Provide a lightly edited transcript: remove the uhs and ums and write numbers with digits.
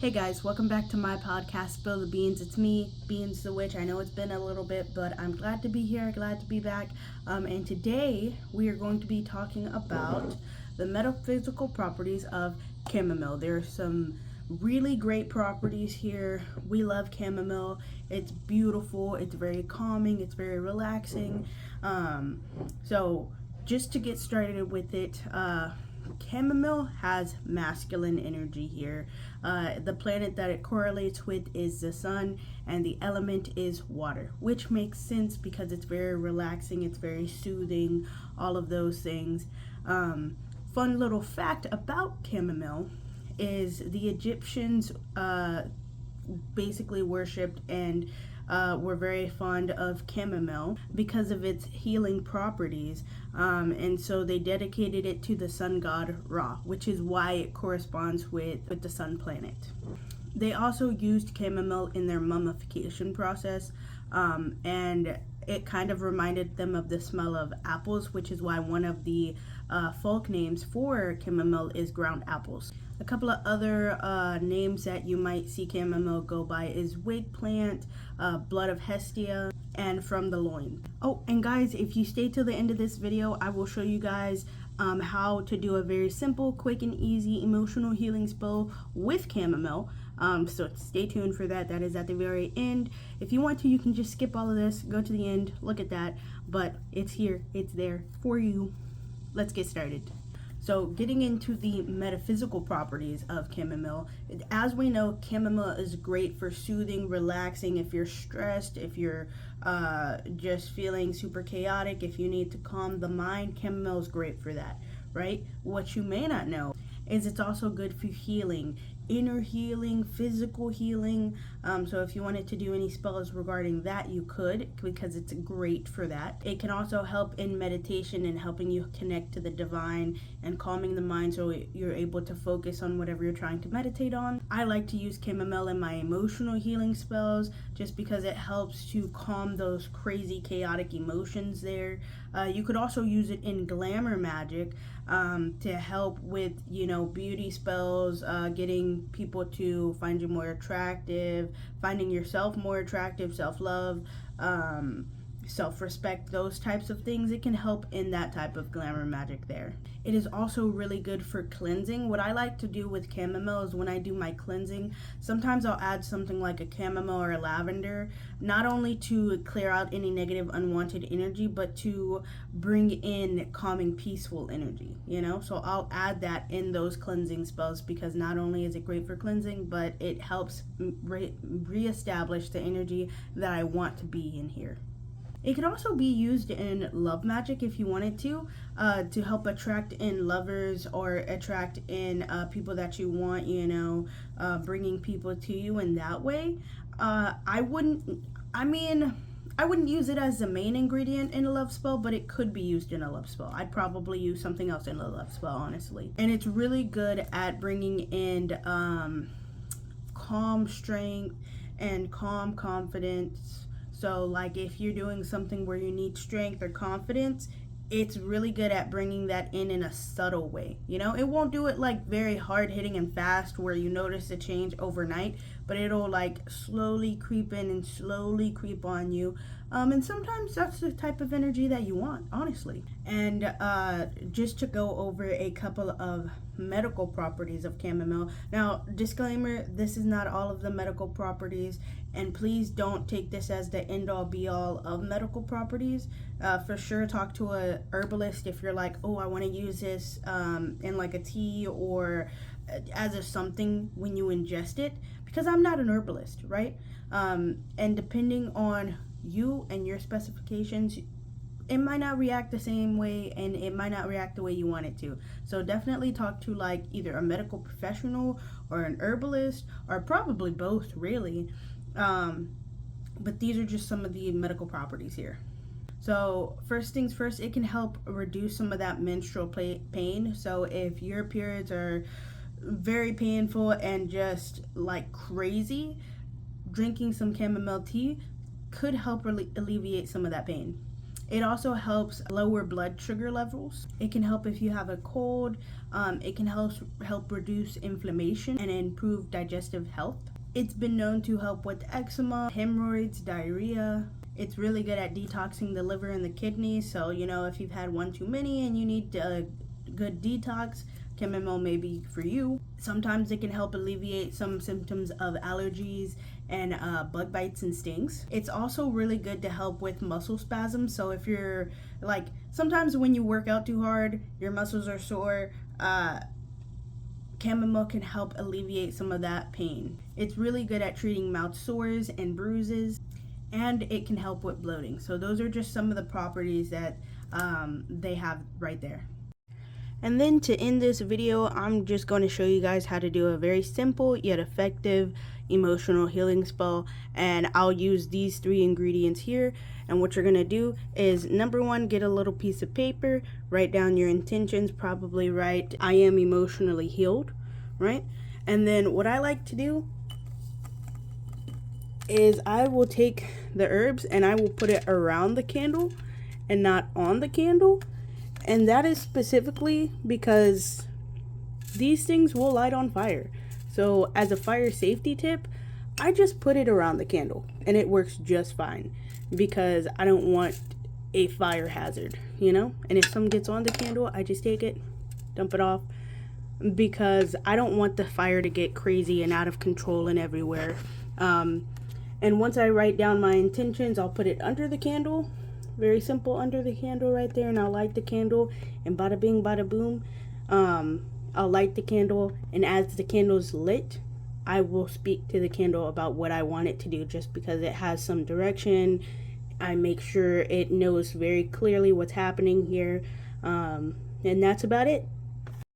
Hey guys, welcome back to my podcast, Spill the Beans. It's me, Beans the Witch. I know it's been a little bit, but I'm glad to be here, glad to be back. And today we are going to be talking about the metaphysical properties of chamomile. There are some really great properties here. We love chamomile. It's beautiful, it's very calming, it's very relaxing. So just to get started with it, chamomile has masculine energy here. The planet that it correlates with is the sun, and the element is water, which makes sense because it's very relaxing, it's very soothing, all of those things. Fun little fact about chamomile is the Egyptians basically worshipped and were very fond of chamomile because of its healing properties, and so they dedicated it to the sun god Ra, which is why it corresponds with the sun planet. They also used chamomile in their mummification process, and it kind of reminded them of the smell of apples, which is why one of the folk names for chamomile is ground apples. A couple of other names that you might see chamomile go by is wig plant, blood of Hestia, and from the loin. Oh, and guys, if you stay till the end of this video, I will show you guys how to do a very simple, quick, and easy emotional healing spell with chamomile. So stay tuned for that. That is at the very end. If you want to, you can just skip all of this, go to the end, look at that, but it's here, it's there for you. Let's get started. So getting into the metaphysical properties of chamomile, as we know, chamomile is great for soothing, relaxing. If you're stressed, if you're just feeling super chaotic, if you need to calm the mind, chamomile is great for that, right? What you may not know is it's also good for healing, inner healing, physical healing. So if you wanted to do any spells regarding that, you could, because it's great for that. It can also help in meditation and helping you connect to the divine and calming the mind so you're able to focus on whatever you're trying to meditate on. I like to use chamomile in my emotional healing spells just because it helps to calm those crazy chaotic emotions there. You could also use it in glamour magic to help with, beauty spells, getting people to find you more attractive, finding yourself more attractive, self-love, self-respect, those types of things. It can help in that type of glamour magic there. It is also really good for cleansing. What I like to do with chamomile is when I do my cleansing, sometimes I'll add something like a chamomile or a lavender, not only to clear out any negative unwanted energy, but to bring in calming, peaceful energy, So I'll add that in those cleansing spells because not only is it great for cleansing, but it helps reestablish the energy that I want to be in here. It can also be used in love magic if you wanted to help attract in lovers or attract in people that you want, bringing people to you in that way. I wouldn't use it as the main ingredient in a love spell, but it could be used in a love spell. I'd probably use something else in a love spell, honestly. And it's really good at bringing in calm strength and calm confidence. So like if you're doing something where you need strength or confidence, it's really good at bringing that in a subtle way. It won't do it like very hard hitting and fast where you notice a change overnight, but it'll like slowly creep in and slowly creep on you. And sometimes that's the type of energy that you want, honestly. And just to go over a couple of medical properties of chamomile. Now, disclaimer, this is not all of the medical properties, and please don't take this as the end-all be-all of medical properties. For sure, talk to a herbalist if you're like, oh, I want to use this in like a tea or as a something when you ingest it, because I'm not an herbalist, right? And depending on you and your specifications, it might not react the same way and it might not react the way you want it to. So definitely talk to like either a medical professional or an herbalist, or probably both, really. But these are just some of the medical properties here. So first things first, it can help reduce some of that menstrual pain. So if your periods are very painful and just like crazy, drinking some chamomile tea could help alleviate some of that pain. It also helps lower blood sugar levels. It can help if you have a cold. It can help reduce inflammation and improve digestive health. It's been known to help with eczema, hemorrhoids, diarrhea. It's really good at detoxing the liver and the kidneys. So, if you've had one too many and you need a good detox, chamomile may be for you. Sometimes it can help alleviate some symptoms of allergies and bug bites and stings. It's also really good to help with muscle spasms. So if you're sometimes when you work out too hard, your muscles are sore, chamomile can help alleviate some of that pain. It's really good at treating mouth sores and bruises, and it can help with bloating. So those are just some of the properties that they have right there. And then to end this video, I'm just going to show you guys how to do a very simple yet effective emotional healing spell. And I'll use these 3 ingredients here. And what you're going to do is, number 1, get a little piece of paper, write down your intentions, probably write, I am emotionally healed, right? And then what I like to do is I will take the herbs and I will put it around the candle and not on the candle. And that is specifically because these things will light on fire. So as a fire safety tip, I just put it around the candle and it works just fine because I don't want a fire hazard, And if something gets on the candle, I just take it, dump it off, because I don't want the fire to get crazy and out of control and everywhere. And once I write down my intentions, I'll put it under the candle. Very simple, under the candle right there, and I'll light the candle, and bada bing, bada boom. I'll light the candle, and as the candle's lit, I will speak to the candle about what I want it to do, just because it has some direction. I make sure it knows very clearly what's happening here, and that's about it.